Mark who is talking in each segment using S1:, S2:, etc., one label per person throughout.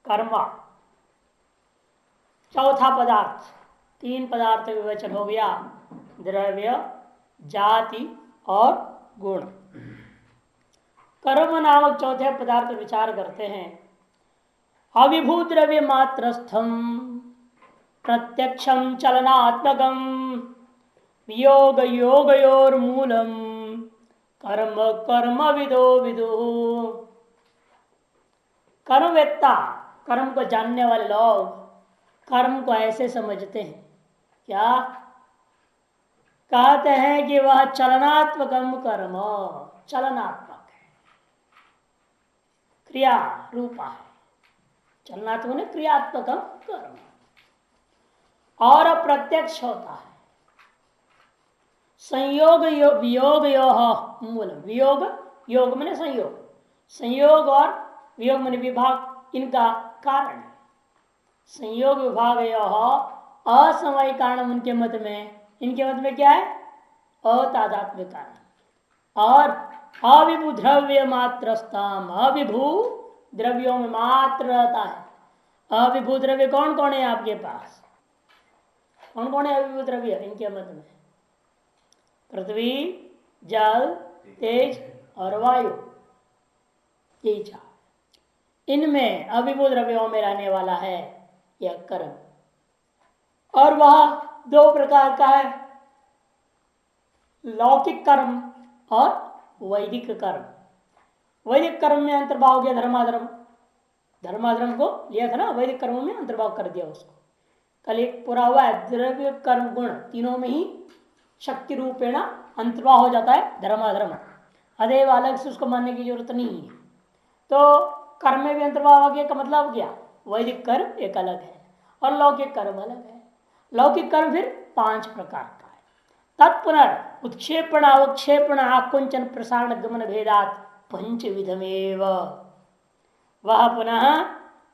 S1: कर्म, चौथा पदार्थ, तीन पदार्थ विवेचन हो गया, द्रव्य, जाति और गुण। कर्म नामक चौथे पदार्थ पर विचार करते हैं। अविभू द्रव्य मात्रस्थम प्रत्यक्षम चलनात्मकम वियोग योगयोर मूलम कर्म कर्म विदो विदु। कर्मवेत्ता, कर्म को जानने वाले लोग कर्म को ऐसे समझते हैं, क्या कहते हैं कि वह चलनात्मकम कर्म, चलनात्मक है, क्रिया रूपा है। चलनात्मक ने क्रियात्मकम कर्म और अप्रत्यक्ष होता है। संयोग वियोग मूल, वियोग योग मैंने संयोग, संयोग और वियोग मैंने विभाग, इनका कारण है। संयोग विभाग असमय कारण उनके मत में, इनके मत में क्या है? अतादात्म्य कारण। और अविभू द्रव्य मात्रस्ताम, अविभू द्रव्यों में मात्र रहता है। अविभू द्रव्य कौन कौन है आपके पास? कौन कौन है अविभू द्रव्य इनके मत में? पृथ्वी, जल, तेज और वायु, ये चार। इनमें अविभू द्रव्यों में रहने वाला है यह कर्म। और वह दो प्रकार का है, लौकिक कर्म और वैदिक कर्म। वैदिक कर्म में अंतर्भाव हो गया धर्माधर्म, धर्माधर्म को लिया था ना, वैदिक कर्म में अंतर्भाव कर दिया उसको। कल एक पूरा हुआ है, द्रव्य कर्म गुण तीनों में ही शक्ति रूपेण अंतर्भाव हो जाता है धर्माधर्म। अदैव अलग से उसको मानने की जरूरत नहीं है। तो कर्म में भी अंतर्भाव हो गया का मतलब क्या? वैदिक कर्म एक अलग है और लौकिक कर्म अलग है। लौकिक कर्म फिर 5 प्रकार का है। तत्पुनर् उत्क्षेपण अवक्षेपण आकुंचन प्रसारण गमन भेदात पंचविधमेव। वह पुनः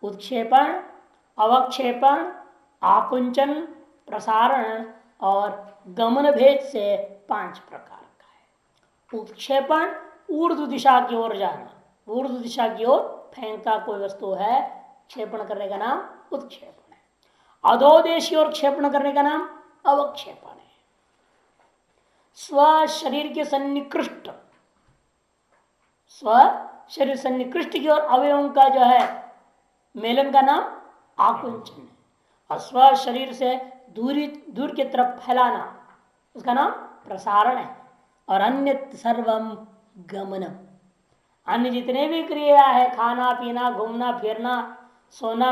S1: उत्क्षेपण, अवक्षेपण, आकुंचन, प्रसारण और गमन भेद से 5 प्रकार का है। उत्क्षेपण ऊर्ध्व दिशा की ओर जाना, ऊर्ध्व दिशा की ओर फेंका कोई वस्तु है, क्षेपण करने का नाम उत्क्षेपण है। अधोदेश की ओर क्षेपण करने का नाम अवक्षेपण है। स्व शरीर के सन्निकृष्ट, स्व शरीर सन्निकृष्ट की ओर अवयवों का जो है मेलन का नाम आकुंचन है। और स्व शरीर से दूर की तरफ फैलाना, उसका नाम प्रसारण है। और अन्य सर्वम गमनम, अन्य जितने भी क्रिया है, खाना पीना, घूमना फिरना, सोना,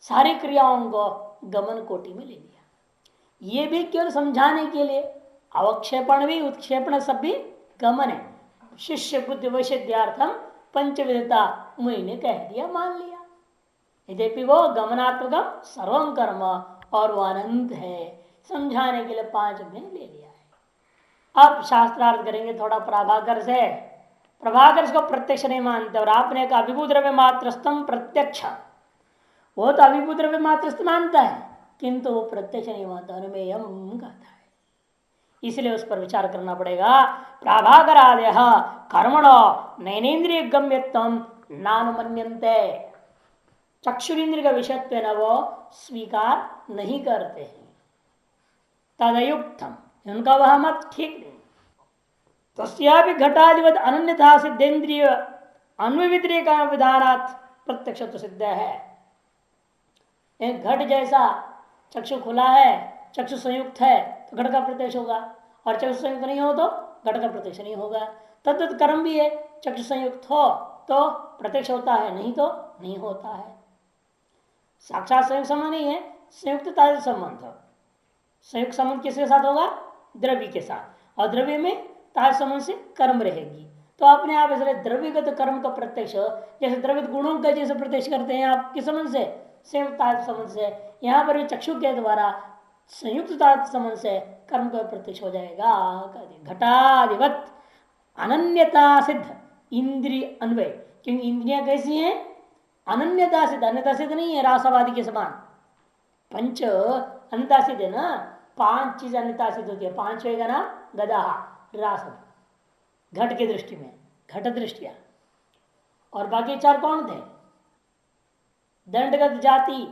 S1: सारी क्रियाओं को गमन कोटि में ले लिया। ये भी केवल समझाने के लिए। अवक्षेपण भी उत्क्षेपण सब भी गमन है। शिष्य बुद्धि वैशिध्यार्थम पंचविधता मुनि ने कह दिया, मान लिया। यद्यपि वो गमनात्मक सर्वम कर्म और वो अनंत है, समझाने के लिए 5 में ले लिया है। अब शास्त्रार्थ करेंगे थोड़ा प्रभाकर से। प्रभाकर इसको प्रत्यक्ष नहीं मानते और आपने कहा अभिभू द्रव्य मात्रस्तम प्रत्यक्ष, वो तो अभिभू द्रव्य मात्रस्थ मानता है किंतु वो प्रत्यक्ष नहीं मानता, अनुमेयम कहता है। इसलिए उस पर विचार करना पड़ेगा। प्राभाकरादय कर्मणो नैनेन्द्रिय गम्यत्वम नानुमन्यन्ते, चक्षुरेन्द्रिय का विषयत्व न वो स्वीकार नहीं करते हैं। तदयुक्तम, उनका वह मत ठीक नहीं। तस्यापि घटाधिपत अनन्यथा सिद्धेन्द्रिय अन्वविद्रिय का विधानात् प्रत्यक्ष तो सिद्ध है। एक घट जैसा चक्षु खुला है, चक्षु संयुक्त है तो घट का प्रत्यक्ष होगा, और चक्षु संयुक्त नहीं हो तो घट का प्रत्यक्ष नहीं होगा। तद्वत कर्म भी है, चक्षु संयुक्त हो तो प्रत्यक्ष होता है, नहीं तो नहीं होता है। साक्षात संयुक्त संबंध नहीं है, संयुक्तता संबंध। संयुक्त संबंध किसके साथ होगा? द्रव्य के साथ, और द्रव्य में ताज संबंध से कर्म रहेगी। तो अपने आप इसलिए द्रव्यगत कर्म का प्रत्यक्ष, जैसे द्रव्य गुणों का जैसे प्रत्यक्ष करते हैं आप किस संबंध से? संयुक्त संबंध से। यहाँ पर भी चक्षु के द्वारा संयुक्त संबंध से कर्म का प्रत्यक्ष हो जाएगा। घटाधिपत अनन्यता सिद्ध इंद्रिय अन्वय, क्योंकि इंद्रियां कैसी हैं? अनन्यता सिद्ध, अन्यता सिद्ध नहीं है रासवादी के समान। पंच अन्यता सिद्ध है ना, 5 चीज अन्यता सिद्ध होती है। 5वें का नाम गदा रास, घट की दृष्टि में घट दृष्टिया। और बाकी 4 कौन थे? दंडगत जाति,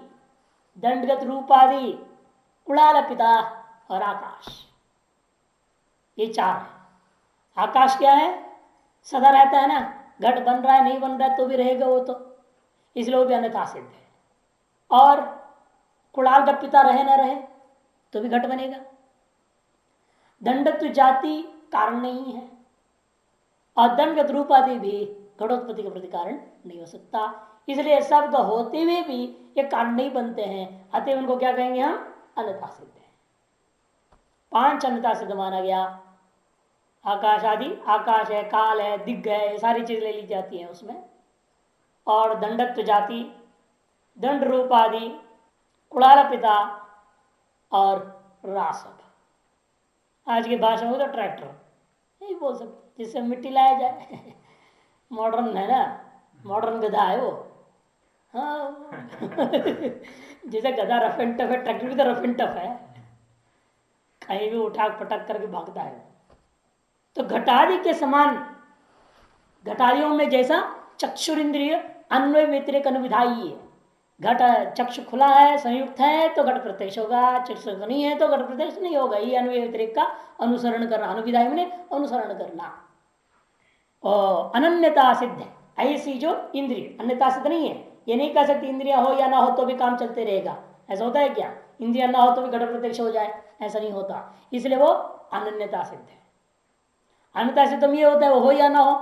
S1: दंडगत रूपादि, कुड़ाल पिता और आकाश, ये चार है। आकाश क्या है? सदा रहता है ना, घट बन रहा है नहीं बन रहा है तो भी रहेगा वो, तो इसलिए वो भी अन्यथा सिद्ध है। और कुड़ाल का पिता रहे ना रहे तो भी घट बनेगा। दंडत्व जाति कारण नहीं है, और दंडगत रूपादि भी घटोत्पत्ति के प्रति कारण नहीं हो सकता। इसलिए शब्द होते हुए भी ये कारण नहीं बनते हैं, अतः उनको क्या कहेंगे हम? अन्यथा सिद्ध है। 5 अन्यथा सिद्ध माना गया। आकाश आदि, आकाश है, काल है, दिग्ग है, ये सारी चीज ले ली जाती है उसमें। और दंडत्व जाति, दंड रूपादि, कुड़ाल पिता और रासव। आज की भाषा में तो ट्रैक्टर नहीं बोल सकते, जिससे मिट्टी लाया जाए। मॉडर्न है ना, मॉडर्न गधा है वो। हाँ। जैसे गधा रफ एंड टफ है, ट्रैक्टर भी तो रफ एंड टफ है, कहीं भी उठाक पटक करके भागता है। तो घटादि के समान, घटादियों में जैसा चक्षुर इंद्रिय अन्वय व्यतिरेक अनुविधायी है। घट चक्षु खुला है, संयुक्त है तो घट प्रत्यक्ष होगा, चक्षु नहीं है तो घट प्रत्यक्ष नहीं होगा। ये अन्वय व्यतिरेक का अनुसरण करना, अनुविधाय में अनुसरण करना। और अनन्यता सिद्ध है ऐसी जो इंद्रिय, अन्यता सिद्ध नहीं है। ये नहीं कह सकती इंद्रिया हो या ना हो तो भी काम चलते रहेगा, ऐसा होता है क्या? इंद्रिया ना हो तो भी घट प्रत्यक्ष हो जाए, ऐसा नहीं होता। इसलिए वो अनन्यता सिद्ध है। अन्यथा सिद्ध ये होता है वो हो या ना हो,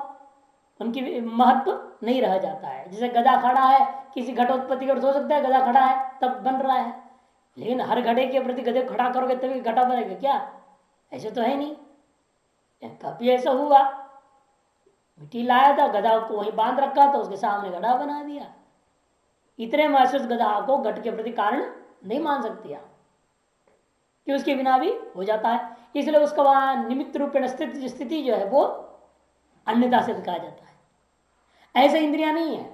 S1: उनकी महत्व नहीं रह जाता है। जैसे गधा खड़ा है, किसी घटोत्पत्ति का हो सकता है गधा खड़ा है तब बन रहा है, लेकिन हर घड़े के प्रति गधे को खड़ा करोगे तभी घटा बनेगा क्या? ऐसे तो है नहीं। कभी ऐसा हुआ, मिट्टी लाया था, गधा को वहीं बांध रखा था, उसके सामने गधा बना दिया। इतने महसूस गधा को घट के प्रति कारण नहीं मान सकती आप, कि उसके बिना भी हो जाता है। इसलिए उसका वहां निमित्त रूप में स्थिति जो है वो अन्यथा सिद्ध कहा जाता है। ऐसे इंद्रियां नहीं है,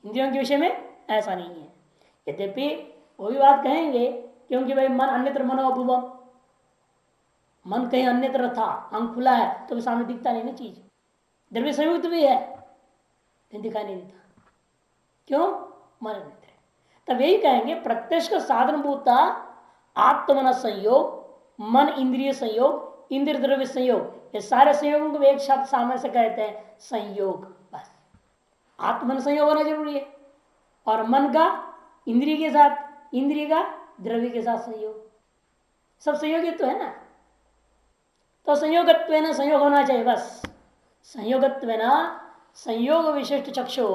S1: इंद्रियों के विषय में ऐसा नहीं है। यद्यपि वो भी बात कहेंगे, क्योंकि भाई मन अन्यत्र मनोभुवम, मन कहीं अन्यत्र था, आंख खुला है तो भी सामने दिखता नहीं ना चीज। द्रव्य संयुक्त भी है लेकिन दिखाई नहीं देता, क्यों? मन अन्यत्र है। तब यही कहेंगे प्रत्यक्ष का साधन भूता आत्मन संयोग, मन इंद्रिय संयोग, इंद्रिय द्रव्य संयोग, ये सारे संयोगों को एक शब्द सामने से कहते हैं संयोग। बस आत्मन संयोग होना जरूरी है, और मन का इंद्रिय के साथ, इंद्रिय का द्रव्य के साथ संयोग, सब संयोगित तो है ना। तो संयोगत्वेन संयोग होना चाहिए बस। संयोगत्वेन संयोग विशिष्ट चक्षु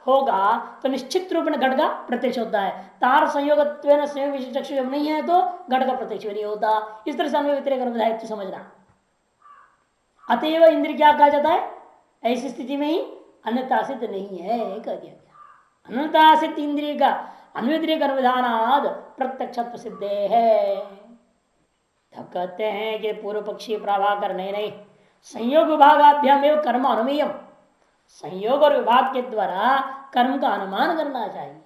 S1: होगा तो निश्चित रूप में घट का प्रत्यक्ष होता है। तार संयोगत्वेन संयोग विशिष्ट चक्षु जब नहीं है तो घट का प्रत्यक्ष नहीं होता। इस तरह से अन्वय व्यतिरेक अनुविधायित्व समझना। अतएव इंद्रिय क्या कहा जाता है? ऐसी स्थिति में ही अन्यथा सिद्ध नहीं है, कह दिया गया। अन्यथा सिद्ध इंद्रिय का अन्व्यतिरेक अनुविधानाद प्रत्यक्ष सिद्ध है। तब कहते हैं कि पूर्व पक्षी प्रभाकर नहीं, संयोग विभागाभ्याम एवं कर्म अनुमेयम, संयोग और विभाग के द्वारा कर्म का अनुमान करना चाहिए,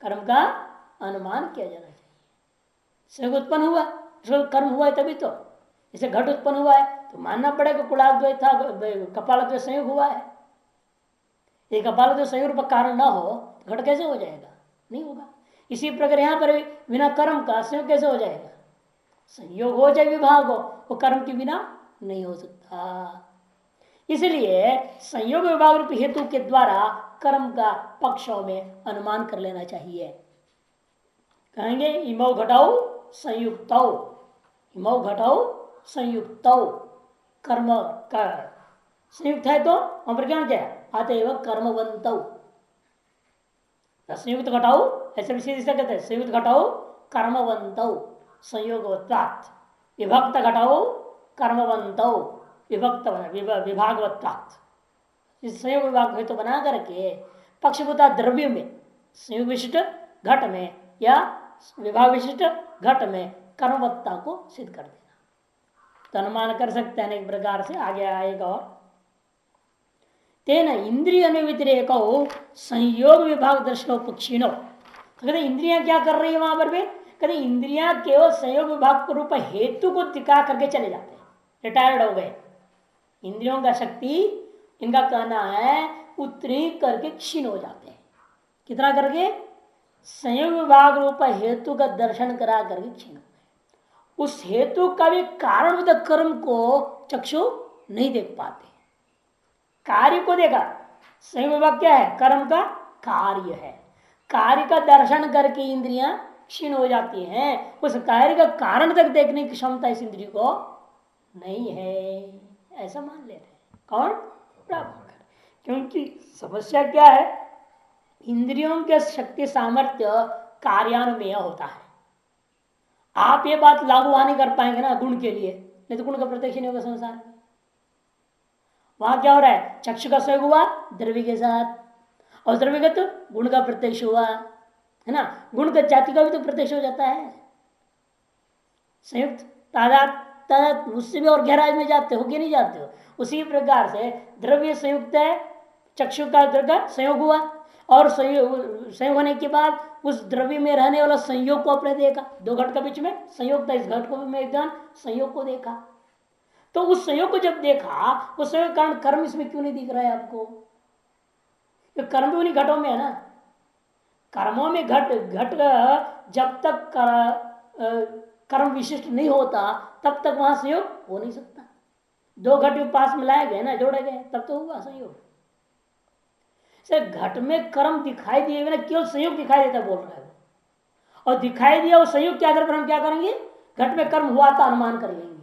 S1: कर्म का अनुमान किया जाना चाहिए। संयोग उत्पन्न हुआ, कर्म हुआ है तभी तो। जैसे घट उत्पन्न हुआ है तो मानना पड़ेगा कुलाद्वय था, कपालद्वय संयोग हुआ है। ये कपालद्वय संयोग पर कारण ना हो तो घट कैसे हो जाएगा? नहीं होगा। इसी प्रकार यहां पर बिना कर्म का संयोग कैसे हो जाएगा? संयोग हो चाहे विभाग हो, वो कर्म के बिना नहीं हो सकता। इसलिए संयोग विभाग रूप हेतु के द्वारा कर्म का पक्षों में अनुमान कर लेना चाहिए। कहेंगे इमौ घटाओ संयुक्तौ, इमौ घटाओ संयुक्तौ, कर्म का संयुक्त है तो वहां पर क्या है? अतएव कर्मवंतौ। संयुक्त घटाओ ऐसे भी सीधे कहते हैं, संयुक्त घटाओ कर्मवंतौ संयोगवत्वात्, विभक्त घटाओ कर्मवंतौ विभक्त विभागवत्वात्। इस संयोग विभाग हेतु बना करके पक्षभूता द्रव्य में संयोग विशिष्ट घट में या विभाग विशिष्ट घट में कर्मवत्ता को सिद्ध कर देना, तो अनुमान कर सकते हैं एक प्रकार से। आगे आएगा और तेन इंद्रिय अनुव्यतिरेक संयोग विभाग दर्शनो पक्षिणो। तो कहते इंद्रियां क्या कर रही है वहां पर भी? कहते इंद्रियां केवल संयोग विभाग के रूप हेतु को दिखा करके चले जाते हैं, रिटायर्ड हो गए। इंद्रियों का शक्ति, इनका कहना है, उतनी करके क्षीण हो जाते हैं। कितना करके? संयोग विभाग रूप हेतु का दर्शन करा करके क्षीण हो गए। उस हेतु का भी कारणभूत कर्म को चक्षु नहीं देख पाते, कार्य को देखा। संयोग विभाग क्या है? कर्म का कार्य है। कार्य का दर्शन करके इंद्रियां क्षीण हो जाती हैं। उस कार्य का कारण तक देखने की क्षमता इस इंद्रिय को नहीं है, ऐसा मान ले रहे हैं। कौन? प्राप्त। क्योंकि समस्या क्या है, इंद्रियों के शक्ति सामर्थ्य कार्यान्वयन होता है। आप ये बात लागू नहीं कर पाएंगे ना गुण के लिए, नहीं तो गुण का प्रत्यक्ष नहीं होगा संसार में। वहां क्या हो रहा है? चक्षु का संयोग हुआ द्रव्य के साथ, और द्रव्य का तो गुण का प्रत्यक्ष हुआ है ना। गुण का जाति का भी तो प्रत्यक्ष हो जाता है, संयुक्त तादाद उससे भी और गहराई में जाते हो कि नहीं जाते हो। उसी प्रकार से द्रव्य संयुक्त है, चक्षु का द्रव्य संयोग हुआ, और संयोग होने के बाद उस द्रव्य में रहने वाला संयोग को अपने देखा। दो घट के बीच में संयोग था, इस घट को भी एकदम संयोग को देखा। तो उस संयोग को जब देखा, उस संयोग कारण कर्म इसमें क्यों नहीं दिख रहा है आपको? तो कर्म भी उन्हीं घटों में है ना। कर्मों में घट जब तक कर्म विशिष्ट नहीं होता तब तक वहां संयोग हो नहीं सकता। दो घट पास मिलाए गए ना, जोड़े गए, तब तो हुआ संयोग। से घट में कर्म दिखाई दिए बिना केवल संयोग दिखाई देता बोल रहा है, और दिखाई दिया वो संयोग के आधार पर हम क्या करेंगे? घट में कर्म हुआ था अनुमान कर लेंगे।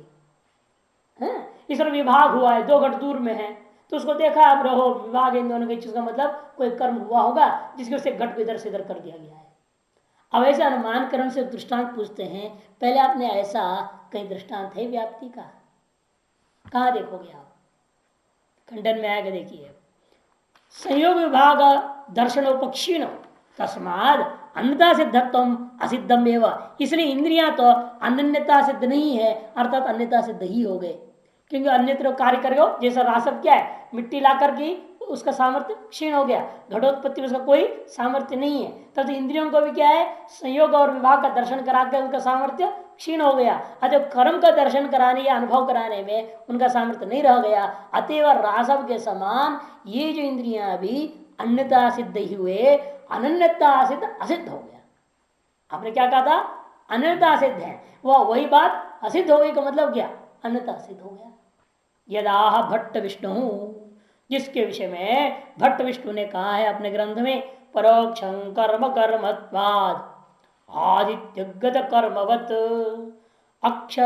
S1: इस तरह विभाग हुआ है, दो घट दूर में है, तो उसको देखा आप रहो विभाग इन दोनों की चीज का मतलब कोई कर्म हुआ होगा जिसके उससे घट को इधर से इधर कर दिया गया है। अब ऐसे अनुमान कर्म से दृष्टांत पूछते हैं, पहले आपने ऐसा कहीं दृष्टांत है व्याप्ति का? कहा देखोगे आप? खंडन में आएगा, देखिए संयोग विभाग दर्शनोपक्षीण तस्माद अन्यता सिद्धत्व असिद्धम एवं, इसलिए इंद्रियां तो अनन्यता सिद्ध नहीं है, अर्थात अन्यता सिद्ध ही हो गए। क्योंकि अन्यत्र कार्य कर हो, जैसा रासव क्या है, मिट्टी ला करके उसका सामर्थ्य क्षीण हो गया, घटोत्पत्ति में उसका कोई सामर्थ्य नहीं है। तब तो इंद्रियों को भी क्या है, संयोग और विभाग का दर्शन कराकर उनका सामर्थ्य क्षीण हो गया। अतः कर्म का दर्शन कराने या अनुभव कराने में उनका सामर्थ्य नहीं रह गया। अतएव रासव के समान ये जो इंद्रियां भी अन्यता सिद्ध ही हुए, अनन्यता सिद्ध असिद्ध हो गया। आपने क्या कहा था? अन्यता सिद्ध है, वह वही बात असिद्ध हो गई का मतलब क्या? अन्यता सिद्ध हो गया। यदा भट्ट विष्णु, जिसके विषय में भट्ट विष्णु ने कहा है अपने ग्रंथ में, परोक्षं कर्म कर्मत्वाद आदित्यगत कर्मवत अक्ष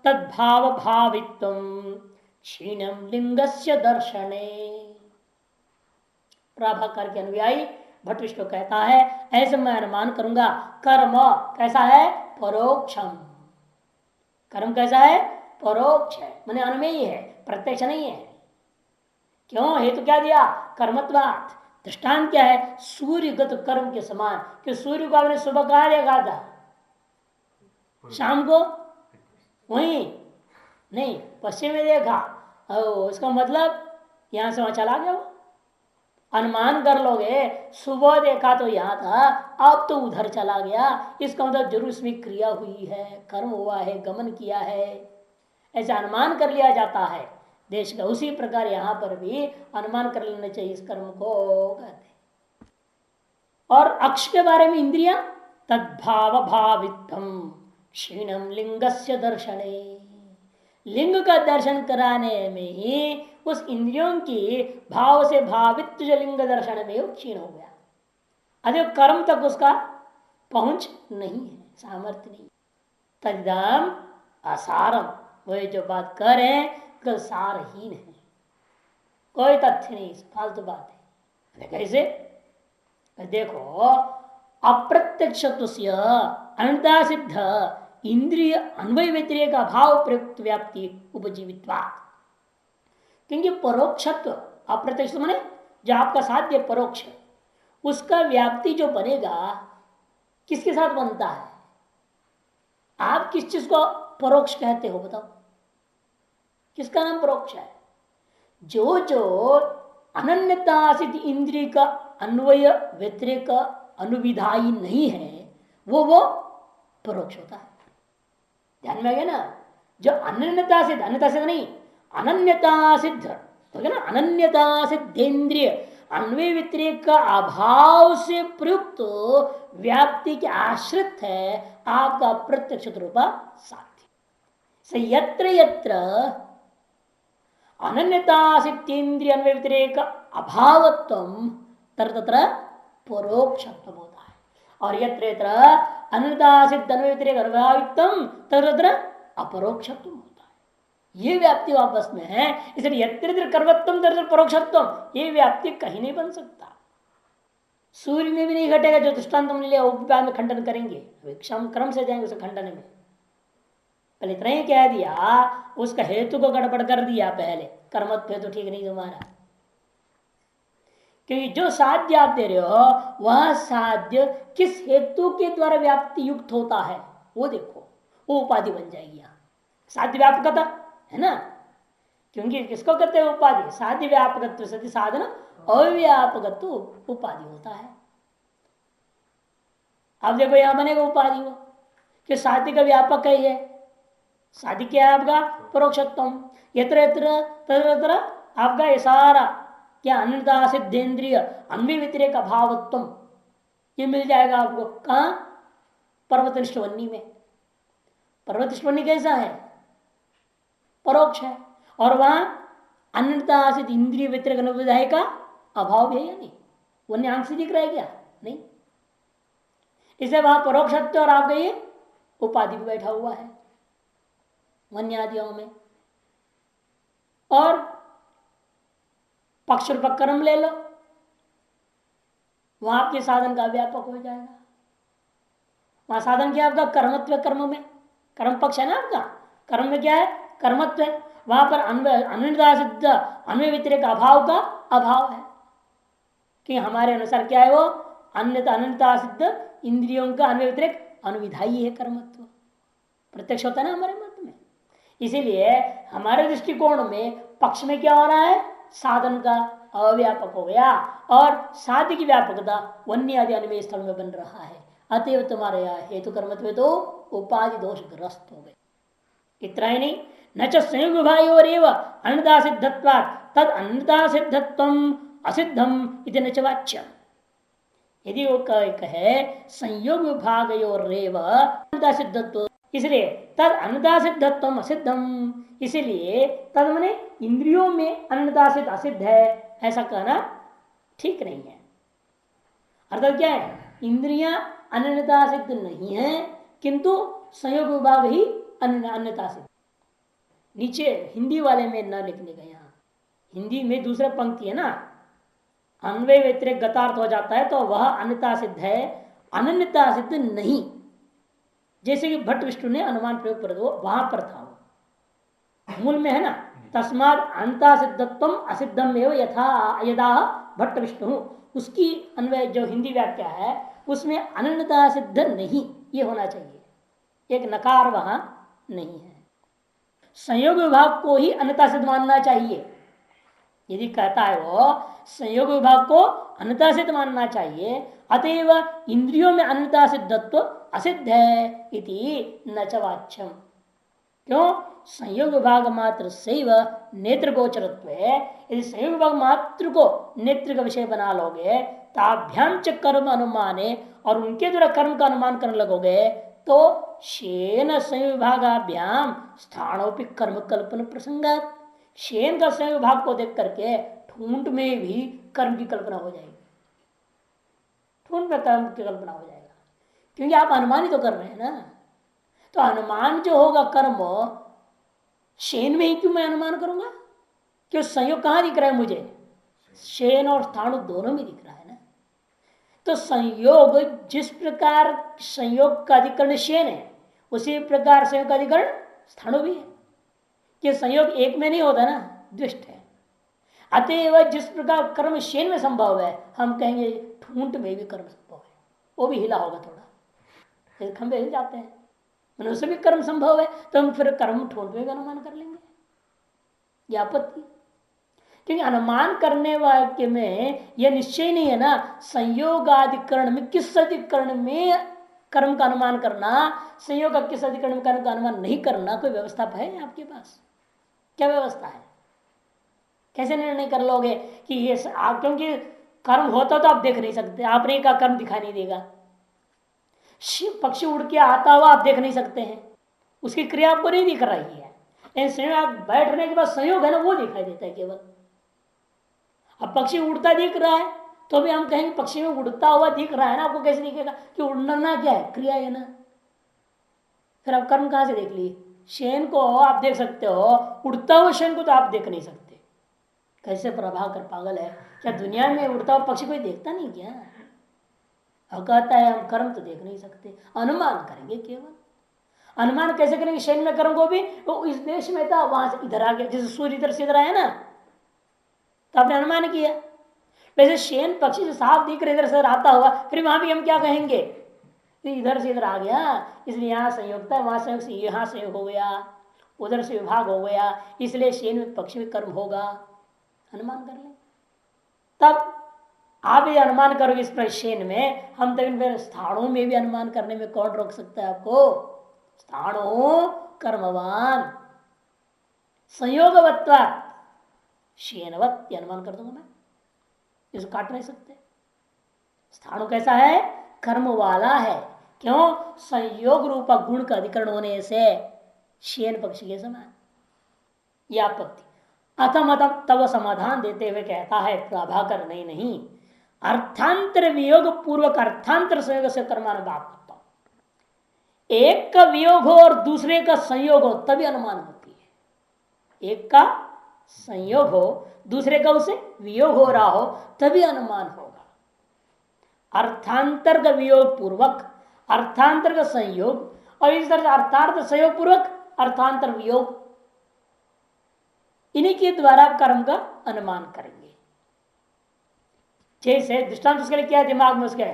S1: तद्भाव भावित्वम क्षीणम लिंगस्य दर्शने। प्रभाकर के अनुयायी भट्ट विष्णु कहता है, ऐसे मैं अनुमान करूंगा कर्म कैसा है? परोक्षम। कर्म कैसा है? परोक्ष है, माने अनुमेय है, प्रत्यक्ष नहीं है। क्यों? हेतु क्या दिया? कर्मत्वात्। दृष्टांत क्या है? सूर्यगत कर्म के समान। कि सूर्य को आपने सुबह कहा देखा था, शाम को वही नहीं पश्चिम में देखा, इसका मतलब यहां से वहां चला गया। अनुमान कर लोगे, सुबह देखा तो यहां था, अब तो उधर चला गया, इसका मतलब जरूर इसमें क्रिया हुई है, कर्म हुआ है, गमन किया है, ऐसा अनुमान कर लिया जाता है देश का। उसी प्रकार यहां पर भी अनुमान कर लेना चाहिए इस कर्म को, कहते। और अक्ष के बारे में इंद्रिया तद्भाव भावित्वम क्षीणम लिंगस्य दर्शने, लिंग का दर्शन कराने में ही उस इंद्रियों की भाव से भावित जो लिंग दर्शन में क्षीण हो गया। अरे कर्म तक उसका पहुंच नहीं है, सामर्थ्य नहीं। तद्दम असारम, वही जो बात कर रहे हैं उसका सारहीन है, कोई तथ्य नहीं, फालतू बात है। कैसे? देखो, अप्रत्यक्ष अनंता सिद्ध इंद्रिय अन्वय व्यतिरेक का भाव प्रयुक्त व्याप्ति उपजीवित्वा। क्योंकि परोक्षत्व अप्रत्यक्ष माने जो आपका साध्य परोक्ष, उसका व्याप्ति जो बनेगा किसके साथ बनता है? आप किस चीज को परोक्ष कहते हो बताओ? किसका नाम परोक्ष है? जो जो अनन्यता सिद्ध इंद्रिय का अन्वय व्यतिरेक अनुविधायी नहीं है, वो परोक्ष होता है। ध्यान में आ गया ना? जो अनन्यता सिद्ध, अन्यता सिद्ध नहीं, अनन्यता सिद्ध तो क्या ना, अनन्यता सिद्धेन्द्रिय अन्वय व्यतिरेक का अभाव से प्रयुक्त व्याप्ति के आश्रित है आपका प्रत्यक्ष रूपा साध्य। यत्र यत्र अनन्यता सिद्धेन्द्रिय अन्वय व्यतिरेक अभावत्व तत्र परोक्षत्व होता है, और यत्र यत्र अनन्यता सिद्ध अन्वय व्यतिरेक अभावित्वम तत्र अपरोक्षत्व होता है। ये व्याप्ति वापस में है, इसलिए यत्र यत्र कर्मत्वम तत्र परोक्षत्व, ये व्याप्ति कहीं नहीं बन सकता। सूर्य में भी नहीं घटेगा, जो दृष्टांत हमने लिया बाद में खंडन करेंगे, क्षम क्रम से जाएंगे उसे खंडन में। पहले इतना ही कह दिया, उसका हेतु को गड़बड़ कर दिया पहले, कर्मत्व हेतु ठीक नहीं तुम्हारा, क्योंकि जो साध्य आप दे रहे हो वह साध्य किस हेतु के द्वारा व्याप्ति युक्त होता है वो देखो, वो उपाधि बन जाएगी। यहाँ साध्य व्यापकता है ना, क्योंकि किसको कहते हैं उपाधि, साध्य व्यापकत्व सति साधन अव्यापकत्व उपाधि होता है। अब देखो यहां बनेगा उपाधि वो कि साध्य का व्यापक है, ये साध्य क्या है आपका परोक्षत्वम, यत्र यत्र तत्र आपका ये सारा क्या अन्यता सिद्धेन्द्रिय अन्वय व्यतिरेक अभावत्वम, ये मिल जाएगा आपको कहाँ, पर्वतनिष्ठवन्नी में। पर्वतनिष्ठवन्नी कैसा है, परोक्ष है, और वहां अन्यता सिद्ध इंद्रिय व्यतिरेक अनुविधाय का अभाव भी है या नहीं, वन्य आंख से दिख रहा है क्या, नहीं, इसे वहां परोक्षत्व और आपका ये उपाधि भी बैठा हुआ है वन्य आदियों में। और पक्ष रूपक कर्म ले लो, वहां आपके साधन का व्यापक हो जाएगा। वहां साधन क्या आपका कर्मत्व, कर्म में कर्म पक्ष है ना आपका, कर्म में क्या है कर्मत्व है, वहां पर अन्यता सिद्ध अन्वय व्यतिरेक अभाव का अभाव है कि हमारे अनुसार क्या है वो अन्यता सिद्ध इंद्रियों का अन्वय व्यतिरेक अनुविधाई है कर्मत्व, प्रत्यक्ष होता है ना हमारे मत में। इसीलिए हमारे दृष्टिकोण में पक्ष में क्या हो रहा है, साधन का अव्यापक हो गया और साध्य की व्यापकता वन्य आदि अन्वय स्थल में बन रहा है। अतएव तुम्हारे यहाँ हेतु कर्मत्व तो उपाधि दोष ग्रस्त हो गए। इतना ही नहीं, न च संयोग विभागयोरेव अन्यता सिद्धत्वात् तद अन्यता सिद्धत्वम असिद्धम इति न च वाच्यम्। यदि वो कहे संयोग विभागयोरेव अन्यता सिद्धत्व, इसलिए तद अन्यता सिद्धत्वम असिद्धम, इसलिए तद माने इंद्रियों में अन्यता सिद्ध असिद्ध है, ऐसा कहना ठीक नहीं है। अर्थात क्या है, इंद्रियां अन्यता सिद्ध नहीं है किंतु संयोग विभाग ही अन्यता सिद्ध। नीचे हिंदी वाले में न लिखने का, यहाँ हिंदी में दूसरा पंक्ति है ना, अन्वय व्यतिरेक गतार्थ हो जाता है तो वह अन्यता सिद्ध है, अनन्यता सिद्ध नहीं। जैसे कि भट्ट विष्णु ने अनुमान प्रयोग कर दो, वहां पर था वो मूल में है ना, तस्माद अन्यता सिद्धत्वम असिद्धम एवं यथा यदा भट्ट विष्णु, उसकी अन्वय जो हिंदी व्याख्या है उसमें अनन्यता सिद्ध नहीं ये होना चाहिए, एक नकार वहां नहीं है। संयोग विभाग को ही अन्यता सिद्ध मानना चाहिए, यदि कहता है वो संयोग विभाग को अन्यता सिद्ध मानना चाहिए, अतएव इंद्रियों में अन्यता सिद्धत्व असिद्ध है इति न च वाच्यम। क्यों, संयोग विभाग मात्र सैव नेत्र गोचरत्व है, यदि संयोग विभाग मात्र को नेत्र का विषय बना लोगे ताभ्याम च कर्म अनुमाने, और उनके द्वारा कर्म का अनुमान करने लगोगे तो शेन संयोग विभागाभ्याम स्थानोपि कर्म कल्पना प्रसंगात, शेन का संयोग विभाग को देख करके ठूंठ में भी कर्म की कल्पना हो जाएगी, ठूंठ में कर्म की कल्पना हो जाएगा, क्योंकि आप अनुमान ही तो कर रहे हैं ना। तो अनुमान जो होगा कर्म, शेन में ही क्यों मैं अनुमान करूंगा, क्यों संयोग कहां दिख रहा है मुझे, शेन और स्थाणु दोनों में दिख रहा है ना। तो संयोग जिस प्रकार संयोग का अधिकरण शेन है, उसी प्रकार संयोग का अधिकरण स्थाणु भी है, कि संयोग एक में नहीं होता ना, द्विष्ट है। अतएव जिस प्रकार कर्म शेन में संभव है, हम कहेंगे ठूंठ में भी कर्म संभव है, वो भी हिला होगा थोड़ा, खंभे हिल जाते हैं, मनुष्य भी कर्म संभव है, तो हम फिर कर्म ठोंठ में भी अनुमान कर लेंगे, यह आपत्ति। क्योंकि अनुमान करने वाक्य में यह निश्चय नहीं है ना, संयोग अधिकरण में किस अधिकरण में कर्म का अनुमान करना, संयोग का किस अधिकरण में कर्म का अनुमान नहीं करना, कोई व्यवस्था है आपके पास, क्या व्यवस्था है? कैसे निर्णय कर लोगे कि ये आप, क्योंकि कर्म होता तो आप देख नहीं सकते, आपने का कर्म दिखाई नहीं देगा। पक्षी उड़ के आता हुआ आप देख नहीं सकते हैं, उसकी क्रिया आपको नहीं दिख रही है, लेकिन संयोग आप बैठने के बाद संयोग है ना वो दिखाई देता है केवल। अब पक्षी उड़ता दिख रहा है तो भी हम कहेंगे पक्षी में उड़ता हुआ दिख रहा है ना, आपको कैसे दिखेगा कि उड़ना क्या है, क्रिया है ना। फिर आप कर्म कहां से देख लिए? शेन को आप देख सकते हो, उड़ता हुआ शेन को तो आप देख नहीं सकते। कैसे प्रभाकर पागल है क्या? दुनिया में उड़ता हुआ पक्षी कोई देखता नहीं क्या? अब कहता है हम कर्म तो देख नहीं सकते, अनुमान करेंगे केवल। अनुमान कैसे करेंगे? शेन में कर्म को भी वो इस देश में था, वहां से इधर आ गया, जैसे सूर्य इधर से इधर आया ना, तो आपने अनुमान किया। वैसे शेन पक्षी जो साफ दिख रहे इधर से आता हुआ, फिर वहां भी हम क्या कहेंगे? इधर से इधर आ गया, इसलिए यहाँ संयोग था, वहां संयोग से यहाँ संयोग हो गया, उधर से विभाग हो गया, इसलिए शेन में पक्षी में कर्म होगा। अनुमान कर ले, तब आप ये अनुमान करोगे इस प्रश्न में। हम तक फिर स्थानों में भी अनुमान करने में कौन रोक सकता है आपको? स्थाणु कर्मवान संयोगवत्वा शेनवत अनुमान कर दूंगा मैं, इसको काट नहीं सकते। स्थाणु कैसा है? कर्म वाला है। क्यों? संयोग रूपा गुण का अधिकरण होने से शेन पक्षी के समान। यह आपत्ति अथम अथम तब समाधान देते हुए कहता है प्रभाकर, नहीं, अर्थांतर वियोग पूर्वक अर्थांतर संयोग से कर्मानुभाव, एक का वियोग हो और दूसरे का संयोग हो तभी अनुमान होती है। एक का संयोग हो, दूसरे का उसे वियोग हो रहा हो तभी अनुमान होगा। अर्थांतर का वियोग पूर्वक अर्थांतर का संयोग, और इस तरह से अर्थार्थ संयोग पूर्वक अर्थांतर वियोग, इन्हीं के द्वारा कर्म का अनुमान करेंगे। जैसे दृष्टांत उसके लिए क्या है दिमाग में उसके,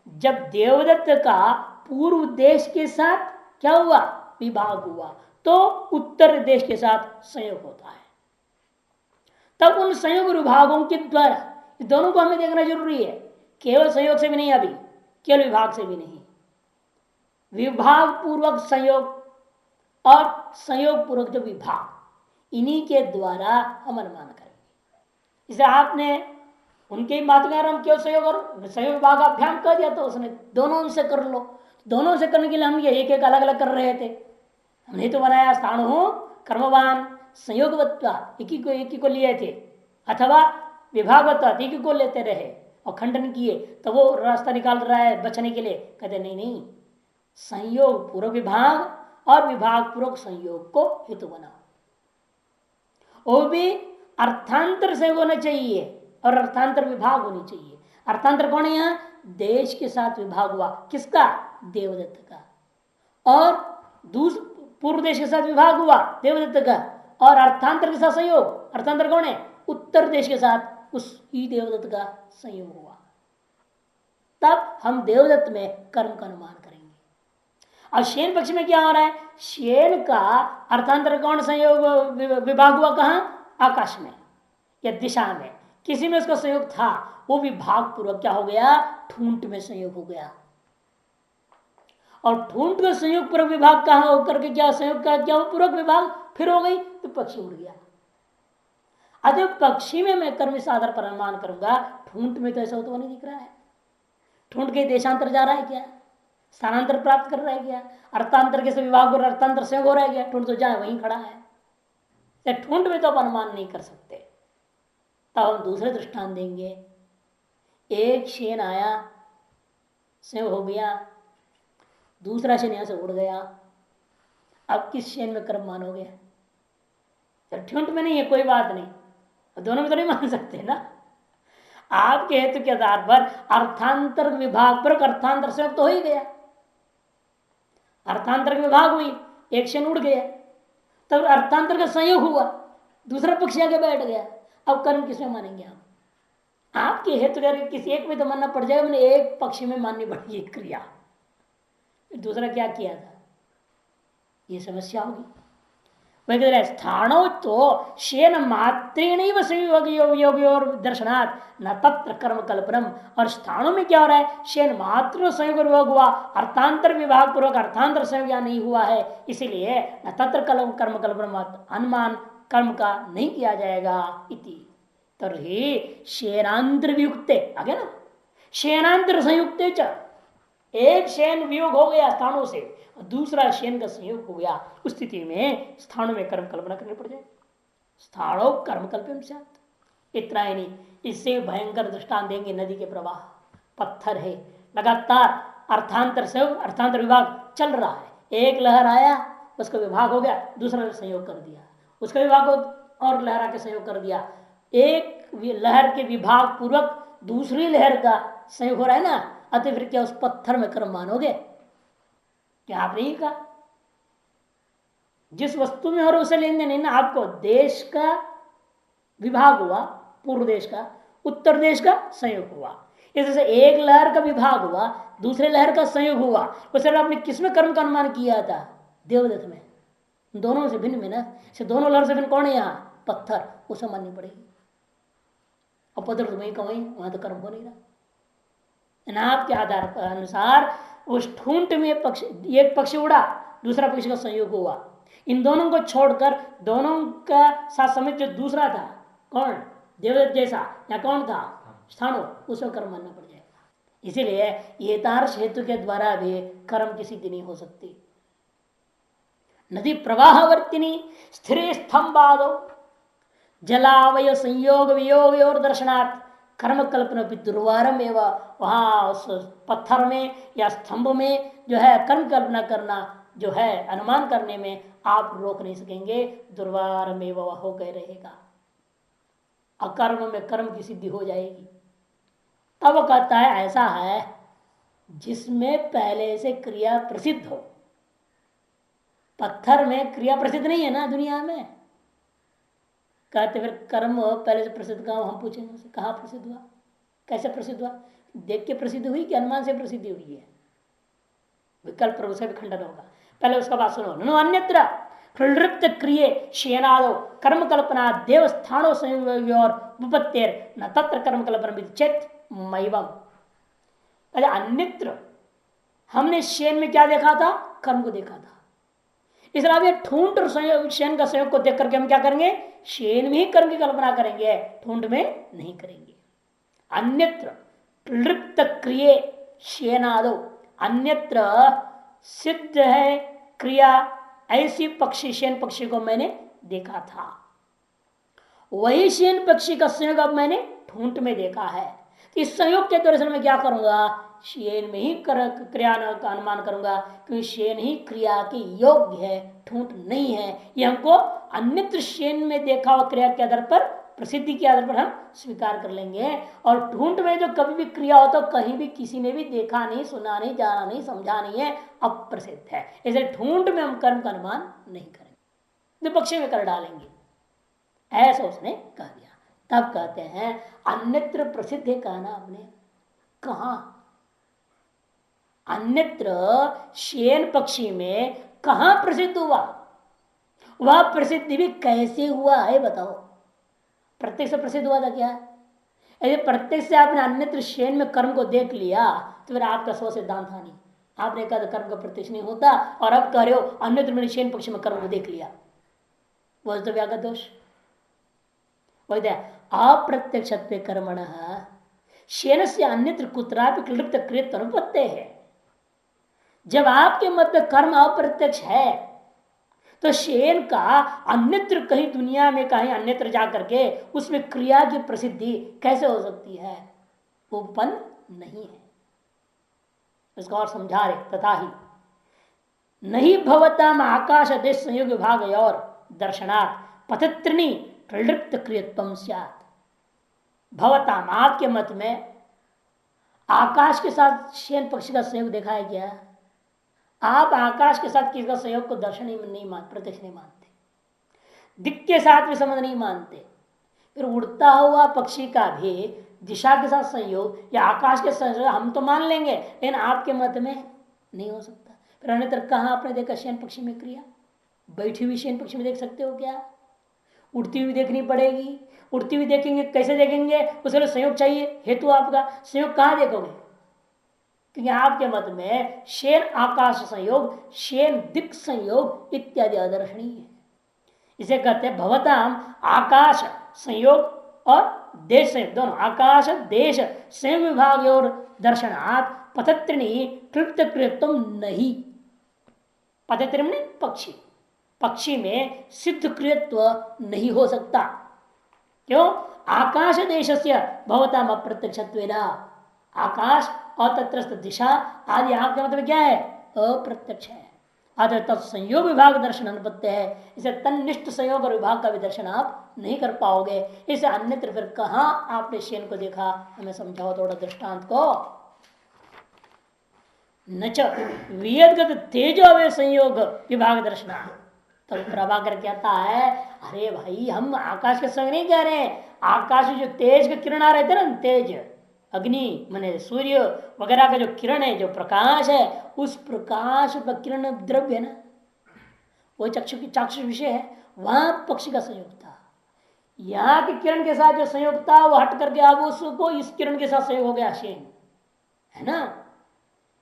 S1: जब देवदत्त का पूर्व देश के साथ क्या हुआ? विभाग हुआ, तो उत्तर देश के साथ संयोग होता है। तब उन संयोग विभागों के द्वारा, दोनों को हमें देखना जरूरी है, केवल संयोग से भी नहीं, अभी केवल विभाग से भी नहीं, विभाग पूर्वक संयोग और संयोग पूर्वक जो विभाग, इन्हीं के द्वारा हम अनुमान करेंगे। इसे आपने उनके बात में हम क्यों संयोग और संयोग विभाग अभ्याम कर दिया, तो उसने दोनों से कर लो। दोनों से करने के लिए हम ये एक एक अलग अलग कर रहे थे, हमने तो बनाया स्थाणु कर्मवान संयोगवत्वा, एक ही को लिए थे, अथवा विभागवत्वा एक ही को लेते रहे और खंडन किए, तो वो रास्ता निकाल रहा है बचने के लिए। कहते नहीं, संयोग पूर्वक विभाग और विभाग पूर्वक संयोग को हेतु बनाओ, वो भी अर्थांतर से होना चाहिए और अर्थांतर विभाग होनी चाहिए। अर्थांतर कौन है? यहाँ देश के साथ विभाग हुआ, किसका? देवदत्त का, और पूर्व देश के साथ विभाग हुआ देवदत्त का, और अर्थांतर के साथ संयोग, अर्थांतर कौन है? उत्तर देश के साथ उस ही देवदत्त का संयोग हुआ, तब हम देवदत्त में कर्म का अनुमान करेंगे। अब शेन पक्ष में क्या हो रहा है? शेन का अर्थांतर कौन संयोग विभाग हुआ? कहां? आकाश में या दिशा में, किसी में उसका संयोग था, वो विभाग पूर्वक क्या हो गया? ठूंठ में संयोग हो गया, और ठूंठ का संयोग पूर्वक विभाग कहां होकर के क्या संयोग का क्या पूर्वक विभाग फिर हो गई, तो पक्षी उड़ गया। अतः पक्षी में मैं कर्म इस आधार पर अनुमान करूंगा, ठूंठ में तो ऐसा तो नहीं दिख रहा है। ठूंठ के देशांतर जा रहा है क्या? स्थानांतर प्राप्त कर रहा है क्या? अर्थांतर के विभाग और अर्थांतर संयोग हो रहा है क्या? ठूंठ तो जाए वहीं खड़ा है, ठूंठ में तो आप अनुमान नहीं कर सकते। तब हम दूसरे दृष्टांत देंगे। एक शेन आया, संयोग हो गया, दूसरा शेन यहां से उड़ गया, अब किस शेन में कर्म मानोगे? तो ठूंठ में नहीं है, कोई बात नहीं, दोनों में तो नहीं मान सकते ना। आपके हेतु के आधार पर अर्थांतर विभाग पर अर्थांतर संयोग तो हो ही गया, अर्थांतर विभाग हुई, एक शेन उड़ गया, तब अर्थांतर का संयोग हुआ, दूसरा पक्ष आगे बैठ गया, अब कर्म किसमें मानेंगे आप? आपके हेतु किसी एक में तो मानना पड़ जाएगा, मैंने एक पक्ष में माननी पड़ेगी क्रिया, दूसरा क्या किया था, ये समस्या होगी। वही कह रहे स्थाणो तो शेन मात्रेण संयोग और दर्शनात् न तत्र कर्म कल्पनम, और स्थानों में क्या हो रहा है? शेन मात्र संयोग विभाग हुआ, अर्थांतर विभाग पूर्वक अर्थांतर संयोग या नहीं हुआ है, इसीलिए न तत्र कर्म कल्पनम, अनुमान कर्म का नहीं किया जाएगा इति। तभी शेनांतर वियुक्त आगे ना, शेनांतर संयुक्त एक शेन वियोग हो गया स्थानों से, दूसरा शेन का संयोग हो गया, उस स्थिति में स्थानों में कर्म कल्पना करनी पड़ जाए। स्थानों कर्म कल्पना, इतना ही नहीं, इससे भयंकर दृष्टांत देंगे। नदी के प्रवाह, पत्थर है, लगातार अर्थांतर से अर्थांतर विभाग चल रहा है, एक लहर आया उसका विभाग हो गया, दूसरा संयोग कर दिया, उसका विभाग और लहर आके संयोग कर दिया, एक लहर के विभाग पूर्वक दूसरी लहर का संयोग हो रहा है ना, अतः फिर क्या उस पत्थर में कर्म मानोगे? क्या आप नहीं कहा? जिस वस्तु में हो रहा उसे लेन देन नहीं ना, आपको देश का विभाग हुआ, पूर्व देश का उत्तर देश का संयोग हुआ, इससे एक लहर का विभाग हुआ, दूसरे लहर का संयोग हुआ, उस आपने किसमें कर्म का अनुमान किया था? देवदत्त में। दोनों से भिन्न में ना, दोनों लहर से भिन्न कौन है? यहाँ पत्थर, उसे माननी पड़ेगी। और पत्थर तो वहीं का वहीं, वहां तो कर्म हो नहीं रहा। नाप के आधार पर अनुसार उस ठूंठ में पक्ष, एक पक्ष उड़ा, दूसरा पक्ष का संयोग हुआ, इन दोनों को छोड़कर दोनों का साथ समेत जो दूसरा था, कौन? देवदत्त जैसा, या कौन था? स्थाणु, उसमें कर्म मानना पड़ जाएगा। इसीलिए येतार्ष हेतु के द्वारा भी कर्म की सिद्धि नहीं हो सकती। नदी प्रवाहवर्तिनी स्थिर स्तंभादो जलावय संयोग वियोग और दर्शनात् कर्म कल्पना भी दुर्वारम एवं, वहां उस पत्थर में या स्तंभ में जो है कर्म कल्पना करना जो है अनुमान करने में आप रोक नहीं सकेंगे, दुर्वारम एवं वह हो गए रहेगा, अकर्म में कर्म की सिद्धि हो जाएगी। तब कहता है ऐसा है जिसमें पहले से क्रिया प्रसिद्ध हो। पत्थर में क्रिया प्रसिद्ध नहीं है ना दुनिया में, कहते फिर कर्म पहले से प्रसिद्ध कहा? हम पूछेंगे उनसे कहाँ प्रसिद्ध हुआ, कैसे प्रसिद्ध हुआ? देख के प्रसिद्ध हुई कि अनुमान से प्रसिद्धि हुई है? विकल्प पर उसका भी खंडन होगा। पहले उसका बात सुनो। नो अन्यत्र प्रवृत्त क्रिय शेनादो कर्म कल्पना देवस्थानो संयोग और उपपत्तेर न तत्र कर्म कल्पना चेत मैवम। अन्यत्र हमने शेन में क्या देखा था? कर्म को देखा था। इसलिए अब ये ठूंठ और शेन का संयोग को देख करके हम क्या करेंगे? शेन में ही कर्म की कल्पना करेंगे, ठूंठ में नहीं करेंगे। अन्यत्र प्रवृत्त क्रिय शेनादो, अन्यत्र सिद्ध है क्रिया ऐसी पक्षी शेन पक्षी को मैंने देखा था, वही शेन पक्षी का संयोग अब मैंने ठूंठ में देखा है। इस संयोग के दर्शन में क्या करूंगा? शेन में ही क्रिया का अनुमान करूंगा, क्योंकि शेन ही क्रिया के योग्य है, ठूंठ नहीं है। ये हमको अन्यत्र शेन में देखा हुआ क्रिया के आधार पर, प्रसिद्धि के आधार पर हम स्वीकार कर लेंगे। और ठूंठ में जो कभी भी क्रिया हो तो कहीं भी किसी ने भी देखा नहीं, सुना नहीं, जाना नहीं, समझा नहीं है, अप्रसिद्ध है, इसलिए ठूंठ में हम कर्म का अनुमान नहीं करेंगे, विपक्षी में कर डालेंगे, ऐसा उसने कह दिया। तब कहते हैं अन्यत्र प्रसिद्ध है, कहना आपने कहा? अन्यत्र शेन पक्षी में कहां प्रसिद्ध हुआ? वह प्रसिद्धि भी कैसे हुआ है बताओ? प्रत्यक्ष से प्रसिद्ध हुआ था क्या? यदि प्रत्यक्ष से आपने अन्यत्र शेन में कर्म को देख लिया तो फिर आपका स्व सिद्धांत था नहीं। आपने कहा कर्म का प्रत्यक्ष नहीं होता, और अब कह रहे हो अन्यत्र मैंने शेन पक्षी में कर्म को देख लिया, वह तो व्याघात दोष। वही अप्रत्यक्ष कर्मण शेन से अन्यत्र कुत्रापि क्लिप्त कृत अनुपत्ते है। जब आपके मत में कर्म अप्रत्यक्ष है तो शेन का अन्यत्र कहीं दुनिया में कहीं अन्यत्र जाकर के उसमें क्रिया की प्रसिद्धि कैसे हो सकती है? उपपन्न नहीं है। इसको और समझा रहे, तथा ही नहीं भवताम आकाश देश संयोग विभाग और दर्शनात् पतत्रिणी प्रवृत्त क्रियत्वम स्यात्। भवताम आपके मत में आकाश के साथ शेन पक्षी का संयोग देखा है क्या? आप आकाश के साथ किसी का संयोग को दर्शन नहीं मानते, प्रत्यक्ष नहीं मानते, दिक् के साथ भी संबंध नहीं मानते। फिर उड़ता हुआ पक्षी का भी दिशा के साथ संयोग या आकाश के संयोग हम तो मान लेंगे, लेकिन आपके मत में नहीं हो सकता। फिर अन्यत्र कहाँ आपने देखा शेन पक्षी में क्रिया? बैठी हुई शेन पक्षी में देख सकते हो क्या? उड़ती हुई देखनी पड़ेगी। उड़ती हुई देखेंगे, कैसे देखेंगे? उसके लिए संयोग चाहिए, हेतु आपका संयोग कहाँ देखोगे? क्योंकि आपके मत में शेन आकाश संयोग, शेन दिक् संयोग इत्यादि अदर्शनीय है। इसे कहते हैं भवताम आकाश संयोग और देश संयोग दोनों आकाश देश संयोग विभाग और दर्शनात् पतत्रिणी कृत्य कृत्व नहीं। पतत्रिणी पक्षी, पक्षी में सिद्ध क्रियत्व नहीं हो सकता। क्यों? आकाश देश से भवताम अप्रत्यक्षत्वेन, आकाश और तत्रस्थ दिशा आदि आपका मतलब क्या है? अप्रत्यक्ष है। अतः तत्संयोग विभाग दर्शन अनुपत्य है। इसे तन्निष्ठ संयोग और विभाग का भी दर्शन आप नहीं कर पाओगे। इसे अन्यत्र फिर कहां आपने शेन को देखा? हमें समझाओ थोड़ा दृष्टांत को। न वियदगत तेजो संयोग विभाग दर्शन। तो प्रभाकर कहता है अरे भाई हम आकाश के संग नहीं कह रहे हैं, आकाश में जो तेज के किरण आ रहे थे ना, तेज अग्नि माने सूर्य वगैरह का जो किरण है, जो प्रकाश है, उस प्रकाश का किरण द्रव्य है ना, वो चाक्षुष विषय है, वहां पक्षी का संयोग था। यहाँ के किरण के साथ जो संयोग था वो हट करके अब उसको इस किरण के साथ संयोग हो गया, शेन है ना।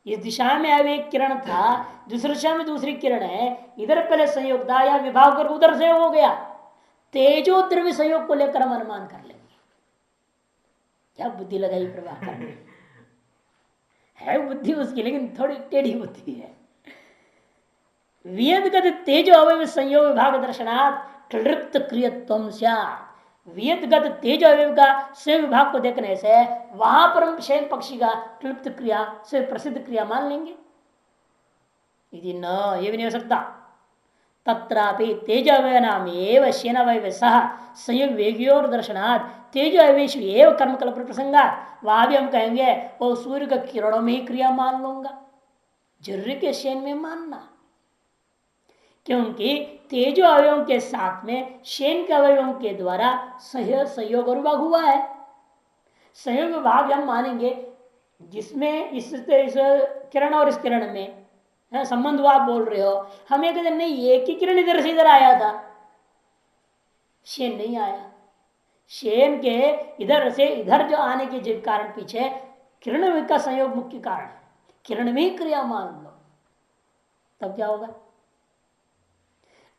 S1: इस दिशा में अब एक किरण था, दूसरी दिशा में दूसरी किरण है, इधर पहले संयोग था या विभाग कर उधर संयोग हो गया। तेजो द्रव्य संयोग को लेकर हम अनुमान कर लेंगे। क्या बुद्धि लगाई प्रभाकर ने? है बुद्धि उसकी, लेकिन थोड़ी टेढ़ी बुद्धि है। वियदगत तेजो अवयव संयोग विभाग दर्शनात् क्लृप्त क्रियत्वम स्यात्। वियदगत तेज अवयव का स्वयं विभाग को देखने से वहां पर हम शेन पक्षी का क्लृप्त क्रिया से प्रसिद्ध क्रिया मान लेंगे। यदि न, ये भी नहीं हो सकता। तत्रापि तेज अवय नाम एवं शेन अवयव सह संयोग वेगियोर दर्शनात् तेज अवयवेश एवं कर्म कल्प प्रसंगात्। वहां भी हम कहेंगे वो सूर्य का किरणों में ही क्रिया मान लूंगा, जरूरी के शेन में मानना, क्योंकि तेजो अवयवों के साथ में शेन के अवयवों के द्वारा संयोग और विभाग हुआ है। संयोग विभाग हम मानेंगे जिसमें इस किरण और इस किरण में संबंध आप बोल रहे हो। हम एक दिन नहीं, एक ही किरण इधर से इधर आया था, शेन नहीं आया। शेन के इधर से इधर जो आने के कारण पीछे किरण का संयोग मुख्य कारण है। किरण में ही क्रिया मान लो, तब क्या होगा?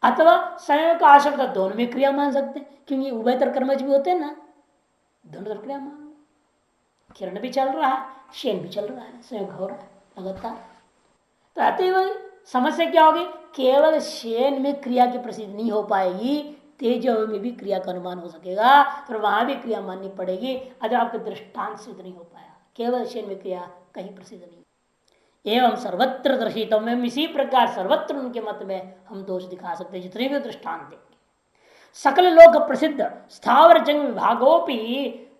S1: अथवा संयोग का आवश्यकता दोनों में क्रिया मान सकते हैं, क्योंकि उभयतर कर्मज भी होते हैं ना, दोनों तरफ क्रिया मान लो। किरण भी चल रहा है, शेन भी चल रहा है, संयोग हो रहा है लगातार। तो अतएव समस्या क्या होगी? केवल शेन में क्रिया की प्रसिद्धि नहीं हो पाएगी, तेजो में भी क्रिया का अनुमान हो सकेगा, फिर वहां भी क्रिया माननी पड़ेगी। अगर आपके दृष्टांत सिद्ध नहीं हो पाया, केवल शेन में क्रिया कहीं प्रसिद्ध नहीं। एवं सर्वत्र दर्शित में इसी प्रकार सर्वत्र उनके मत में हम दोष दिखा सकते हैं, जितने भी दृष्टांत देंगे। सकल लोक प्रसिद्ध स्थावर जंग विभागोपि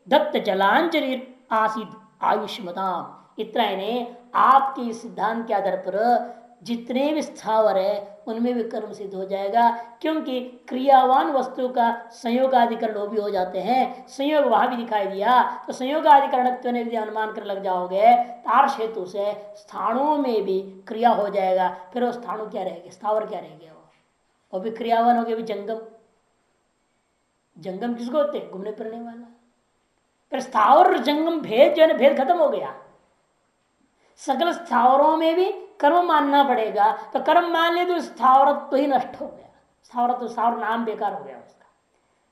S1: दत्त जलांजलि आसिद आयुष्मताम। इतना इन्हें आपके सिद्धांत के आधार पर जितने भी स्थावर है उनमें भी कर्म सिद्ध हो जाएगा, क्योंकि क्रियावान वस्तु का संयोगाधिकरण वो भी हो जाते हैं। संयोग वहां भी दिखाई दिया, तो संयोगाधिकरण यदि अनुमान कर लग जाओगे तार्श हेतु से स्थानों में भी क्रिया हो जाएगा। फिर वो स्थाणु क्या रहेगा? स्थावर क्या रहेगा? वो भी क्रियावान हो गए। भी जंगम, जंगम किसको होते? घूमने फिरने वाला। फिर स्थावर जंगम भेद जो है ना, भेद खत्म हो गया। सकल स्थावरों में भी कर्म मानना पड़ेगा, तो कर्म मान ले तो स्थावरत्व ही नष्ट हो गया। स्थावरत्व, स्थावर नाम बेकार हो गया उसका।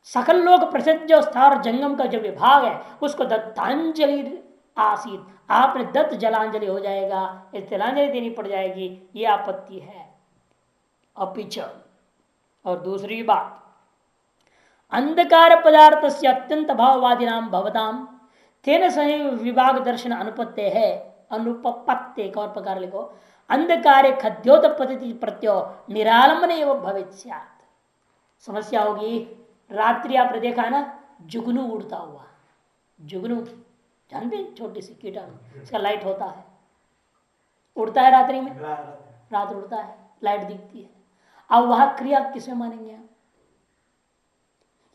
S1: सकल लोक प्रसिद्ध जो स्थावर जंगम का जो विभाग है उसको दत्तांजलि आसित, आपने दत्त जलांजलि हो जाएगा, इस जलांजलि देनी पड़ जाएगी, ये आपत्ति है। अपिच, और दूसरी बात, अंधकार पदार्थ से अत्यंत भाववादी नाम भवताम तेन सही विभाग दर्शन अनुपत्य है। अनुपत्य एक और प्रकार लिखो, अंधकार खद्योत्पत्ति प्रत्यो निरालंबन एवं भविष्य। समस्या होगी, रात्रि आपने देखा ना, जुगनू उड़ता हुआ, जुगनू जानते, छोटी सी कीटाणु, इसका लाइट होता है, उड़ता है रात्रि में, रात उड़ता है, लाइट दिखती है। अब वहां क्रिया किसमें मानेंगे आप?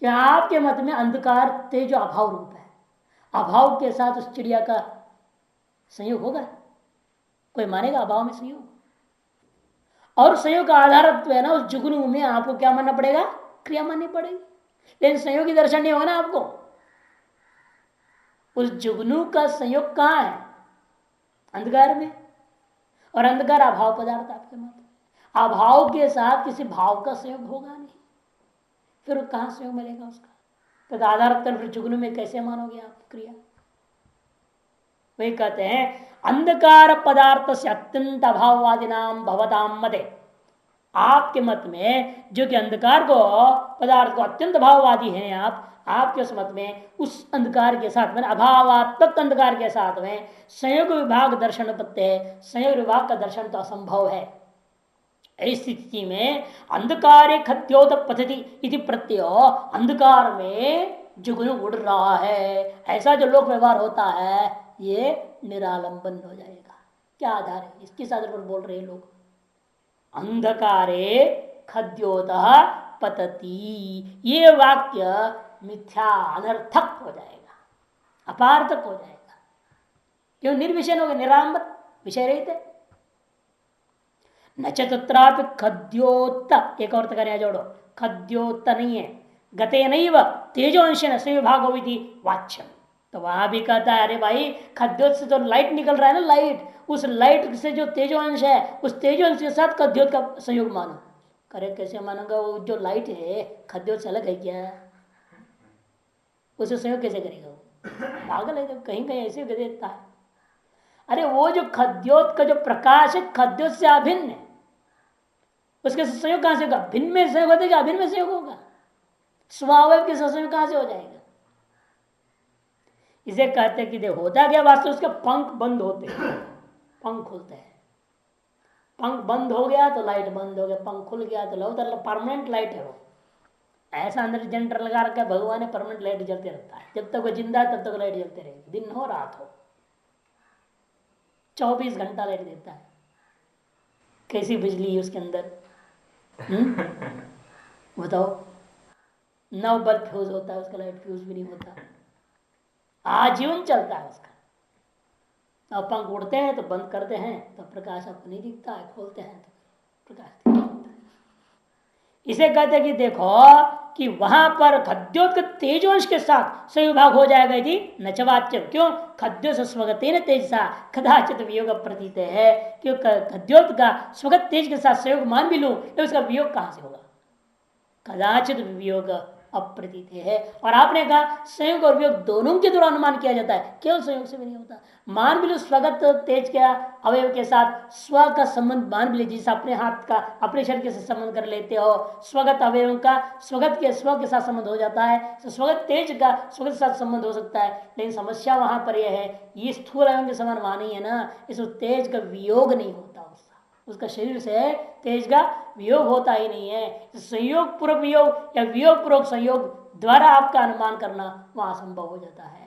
S1: क्या आपके मत में अंधकार तेज अभाव रूप है, अभाव के साथ उस चिड़िया का संयोग होगा? कोई मानेगा अभाव में संयोग? और संयोग का आधारत्व है ना, उस जुगनू में आपको क्या मानना पड़ेगा? क्रिया माननी पड़ेगी। लेकिन संयोग की दर्शन नहीं होगा ना आपको। उस जुगनू का संयोग कहां है? अंधकार में। और अंधकार अभाव पदार्थ आपके मत में, अभाव के साथ किसी भाव का संयोग होगा नहीं, फिर कहां संयोग मिलेगा उसका? तो आधारत्व फिर जुगनू में कैसे मानोगे आप क्रिया? वही कहते हैं अंधकार पदार्थ से अत्यंत अभाववादी नाम भवताम मते, आपके मत में जो कि अंधकार को पदार्थ को अत्यंत भाववादी हैं आपके उस मत में उस अंधकार के साथ में अभावात्मक अंधकार के साथ में संयोग विभाग दर्शन पत्ते है, संयोग विभाग का दर्शन तो असंभव है। इस स्थिति में अंधकार खद्योत पद्धति इति प्रत्यय, अंधकार में जुगनू उड़ रहा है, ऐसा जो लोक व्यवहार होता है ये निरालंबन हो जाएगा। क्या आधार है इसके आधार पर बोल रहे हैं लोग? अंधकारे खद्योत पतति, ये वाक्य मिथ्या अनर्थक हो जाएगा, अपार्थक हो जाएगा। क्यों? निर्विषय हो गए, निरालंबन, विषय रहित है। न चत्रापि खद्योत, एक और तक जोड़ो, खद्योत नहीं है, गते नहीं व तेजोंश विभागो विधि वाच्यम। तो वहां भी कहता है अरे भाई खद्योत से तो लाइट निकल रहा है ना, लाइट, उस लाइट से जो तेजोंश है उस तेजोंश के साथ खद्योत का संयोग मानो। करे कैसे मानोगा? वो जो लाइट है खद्योत से अलग है क्या? उसे संयोग कैसे करेगा वो? पागल है, तो कहीं कहीं ऐसे देता है। अरे वो जो खद्योत का जो प्रकाश है खद्योत से अभिन्न है, उसके संयोग कहां से होगा? भिन्न में संयोग होता है कि अभिन्न में संयोग होगा? स्वाभाविक के संयोग कहां से हो जाएगा? इसे कहते हैं कि देखो होता क्या, वास्तव उसके पंख बंद होते हैं, पंख खुलते हैं। पंख बंद हो गया तो लाइट बंद हो गया, पंख खुल गया तो लाइट, परमानेंट लाइट है वो। ऐसा अंदर जनरेटर लगा रखा है भगवान ने, परमानेंट लाइट जलते रहता है, जब तक वो जिंदा है तब तक लाइट जलते रहेगी, दिन हो रात हो, 24 घंटा लाइट देता है। कैसी बिजली है उसके अंदर? बताओ। 9 बल्ब फ्यूज होता है उसका, लाइट फ्यूज भी नहीं होता, आजीवन चलता है उसका। अब पंख उड़ते हैं तो बंद करते हैं तो प्रकाश आपको नहीं दिखता है, खोलते हैं तो प्रकाश दिखता है। इसे कहते हैं कि देखो कि वहां पर खद्योत के तेजोंश के साथ संविभाग हो जाएगा यदि नचवाच्य। क्यों? खद्योत स्वगतेन तेजसा कदाचित वियोग प्रतीत है, क्यों खद्योत का स्वगत तेज के साथ संयोग मान भी लूं तो उसका वियोग कहां से होगा? कदाचित वियोग अप्रतीत है। और आपने कहा संयोग और वियोग दोनों के द्वारा अनुमान किया जाता है, केवल संयोग से भी नहीं होता। मान भी लो स्वगत तेज के अवयव के साथ स्व का संबंध मान भी लीजिए, अपने हाथ का अपने शरीर से संबंध कर लेते हो, स्वगत अवयव का स्वगत के स्व के साथ संबंध हो जाता है, तो स्वगत तेज का स्वगत के साथ संबंध हो सकता है। लेकिन समस्या वहां पर यह है, ये स्थूल अवयव के समान मानी है ना, इस तेज का वियोग नहीं होता, उसका शरीर से तेज का वियोग होता ही नहीं है। संयोग पूर्वक वियोग या वियोग पूर्वक संयोग द्वारा आपका अनुमान करना वहां संभव हो जाता है।